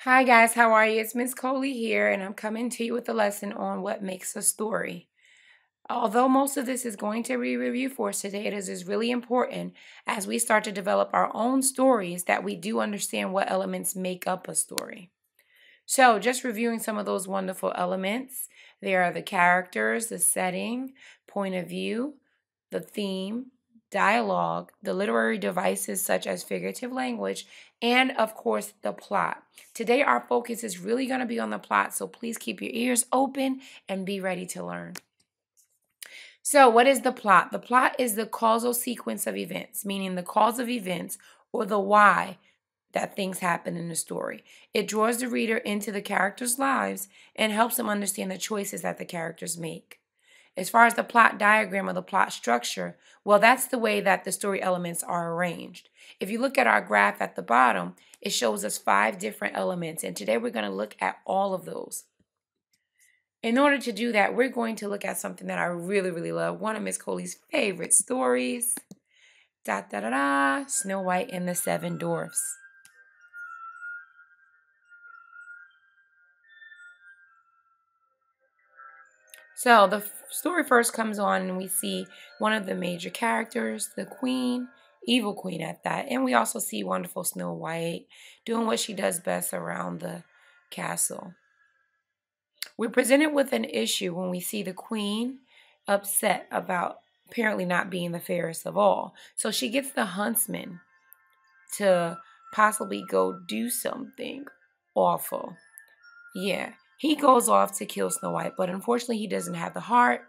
Hi guys, how are you? It's Miss Coley here, and I'm coming to you with a lesson on what makes a story. Although most of this is going to be review for us today, it is really important as we start to develop our own stories that we do understand what elements make up a story. So, just reviewing some of those wonderful elements, there are the characters, the setting, point of view, the theme, dialogue, the literary devices such as figurative language, and of course, the plot. Today, our focus is really going to be on the plot, so please keep your ears open and be ready to learn. So, what is the plot? The plot is the causal sequence of events, meaning the cause of events or the why that things happen in the story. It draws the reader into the characters' lives and helps them understand the choices that the characters make. As far as the plot diagram or the plot structure, well, that's the way that the story elements are arranged. If you look at our graph at the bottom, it shows us 5 different elements, and today we're going to look at all of those. In order to do that, we're going to look at something that I really love, one of Miss Coley's favorite stories. Snow White and the Seven Dwarfs. So the story first comes on and we see one of the major characters, the queen, evil queen at that. And we also see wonderful Snow White doing what she does best around the castle. We're presented with an issue when we see the queen upset about apparently not being the fairest of all. So she gets the huntsman to possibly go do something awful. Yeah, he goes off to kill Snow White, but unfortunately he doesn't have the heart,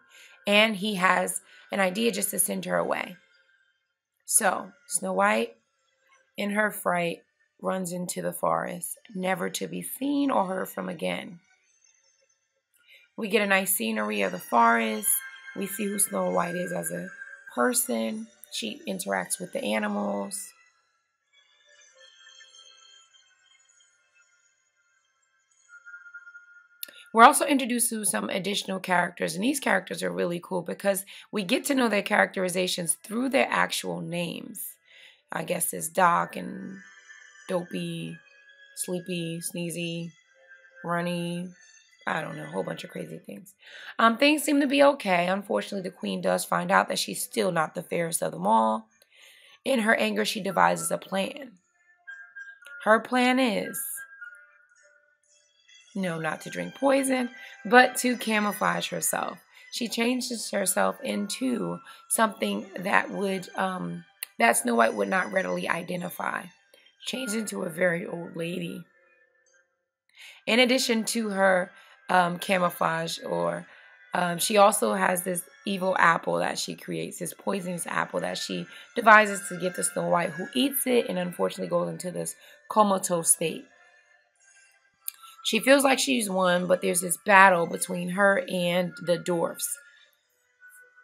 and he has an idea just to send her away. So Snow White, in her fright, runs into the forest, never to be seen or heard from again. We get a nice scenery of the forest. We see who Snow White is as a person. She interacts with the animals. We're also introduced to some additional characters, and these characters are really cool because we get to know their characterizations through their actual names. I guess it's Doc and Dopey, Sleepy, Sneezy, Runny. I don't know, a whole bunch of crazy things. Things seem to be okay. Unfortunately, the queen does find out that she's still not the fairest of them all. In her anger, she devises a plan. Her plan is no, not to drink poison, but to camouflage herself. She changes herself into something that that Snow White would not readily identify. Changed into a very old lady. In addition to her camouflage, or she also has this evil apple that she creates, this poisonous apple that she devises to get to Snow White, who eats it and unfortunately goes into this comatose state. She feels like she's won, but there's this battle between her and the dwarfs.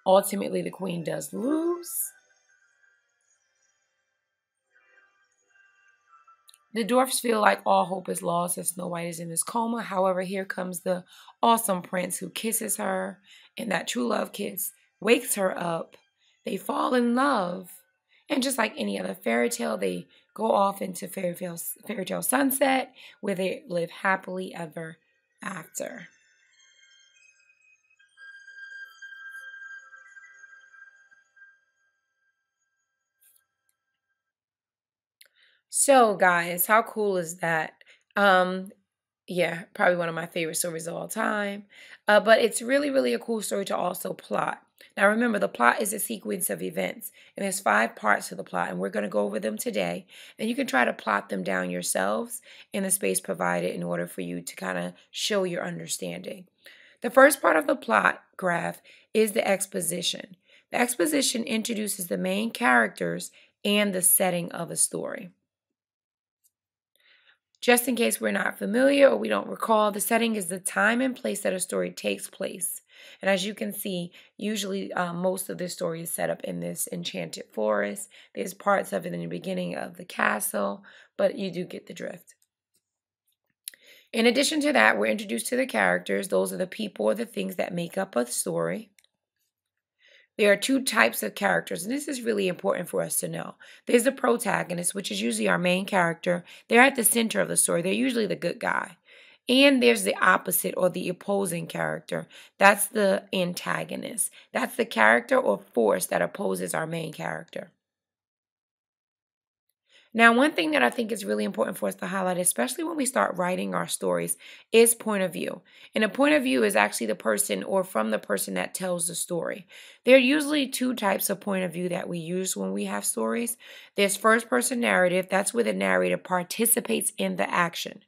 Ultimately, the queen does lose. The dwarfs feel like all hope is lost as Snow White is in this coma. However, here comes the awesome prince who kisses her, and that true love kiss wakes her up. They fall in love. And just like any other fairy tale, they go off into fairy tale sunset where they live happily ever after. So, guys, how cool is that? Um, yeah, probably one of my favorite stories of all time. But it's really a cool story to also plot. Now, remember, the plot is a sequence of events, and there's 5 parts to the plot, and we're going to go over them today. And you can try to plot them down yourselves in the space provided in order for you to kind of show your understanding. The first part of the plot graph is the exposition. The exposition introduces the main characters and the setting of a story. Just in case we're not familiar or we don't recall, the setting is the time and place that a story takes place. And as you can see, usually most of the story is set up in this enchanted forest. There's parts of it in the beginning of the castle, but you do get the drift. In addition to that, we're introduced to the characters. Those are the people or the things that make up a story. There are two types of characters, and this is really important for us to know. There's the protagonist, which is usually our main character. They're at the center of the story. They're usually the good guy. And there's the opposite or the opposing character. That's the antagonist. That's the character or force that opposes our main character. Now, one thing that I think is really important for us to highlight, especially when we start writing our stories, is point of view. And a point of view is actually the person or from the person that tells the story. There are usually two types of point of view that we use when we have stories. There's first person narrative, that's where the narrator participates in the action.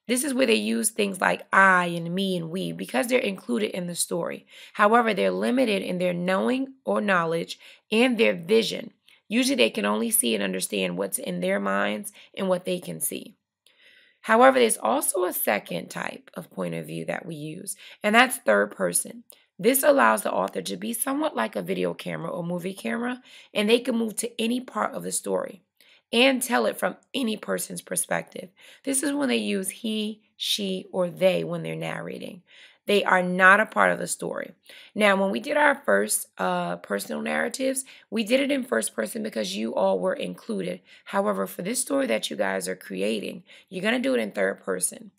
This is where they use things like I and me and we because they're included in the story. However, they're limited in their knowing or knowledge and their vision. Usually they can only see and understand what's in their minds and what they can see. However, there's also a second type of point of view that we use, and that's third person. This allows the author to be somewhat like a video camera or movie camera, and they can move to any part of the story and tell it from any person's perspective. This is when they use he, she, or they when they're narrating. They are not a part of the story. Now, when we did our first personal narratives, we did it in first person because you all were included. However, for this story that you guys are creating, you're going to do it in third person.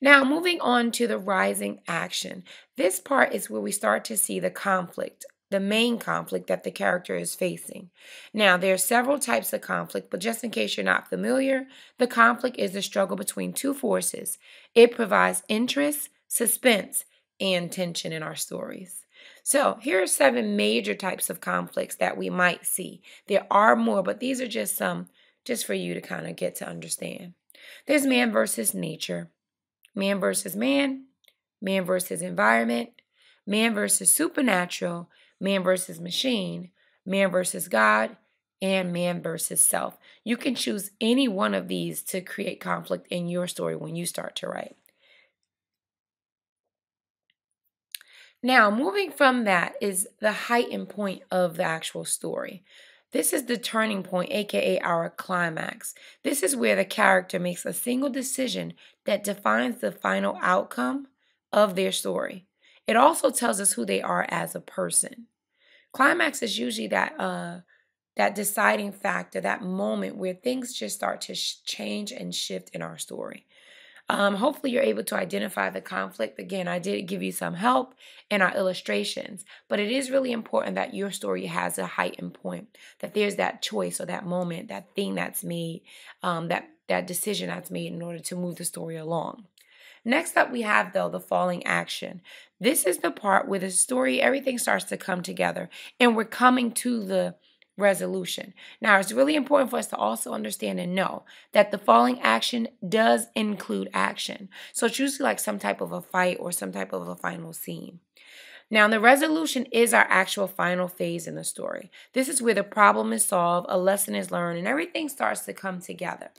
Now, moving on to the rising action. This part is where we start to see the conflict, the main conflict that the character is facing. Now, there are several types of conflict, but just in case you're not familiar, the conflict is the struggle between two forces. It provides interest, suspense, and tension in our stories. So, here are 7 major types of conflicts that we might see. There are more, but these are just some, just for you to kind of get to understand. There's man versus nature, man versus man, man versus environment, man versus supernatural, man versus machine, man versus God, and man versus self. You can choose any one of these to create conflict in your story when you start to write. Now, moving from that is the heightened point of the actual story. This is the turning point, aka our climax. This is where the character makes a single decision that defines the final outcome of their story. It also tells us who they are as a person. Climax is usually that deciding factor, that moment where things just start to change and shift in our story. Hopefully you're able to identify the conflict. Again, I did give you some help in our illustrations, but it is really important that your story has a heightened point, that there's that choice or that moment, that thing that's made, that decision that's made in order to move the story along. Next up, we have, though, the falling action. This is the part where the story, everything starts to come together, and we're coming to the resolution. Now, it's really important for us to also understand and know that the falling action does include action. So it's usually like some type of a fight or some type of a final scene. Now, the resolution is our actual final phase in the story. This is where the problem is solved, a lesson is learned, and everything starts to come together.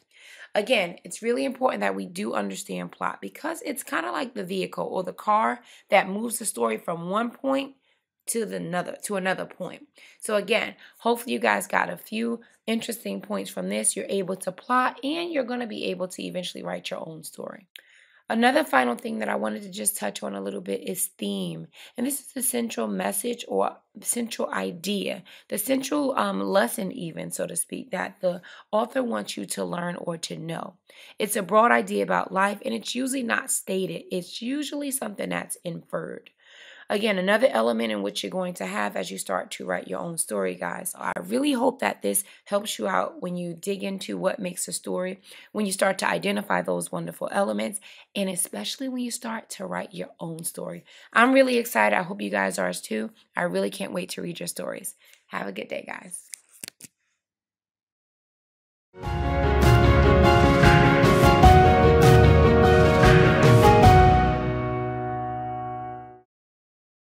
Again, it's really important that we do understand plot because it's kind of like the vehicle or the car that moves the story from one point to another point. So again, hopefully you guys got a few interesting points from this. You're able to plot and you're going to be able to eventually write your own story. Another final thing that I wanted to just touch on a little bit is theme. And this is the central message or central idea, the central lesson even, so to speak, that the author wants you to learn or to know. It's a broad idea about life and it's usually not stated. It's usually something that's inferred. Again, another element in which you're going to have as you start to write your own story, guys. I really hope that this helps you out when you dig into what makes a story, when you start to identify those wonderful elements, and especially when you start to write your own story. I'm really excited. I hope you guys are too. I really can't wait to read your stories. Have a good day, guys.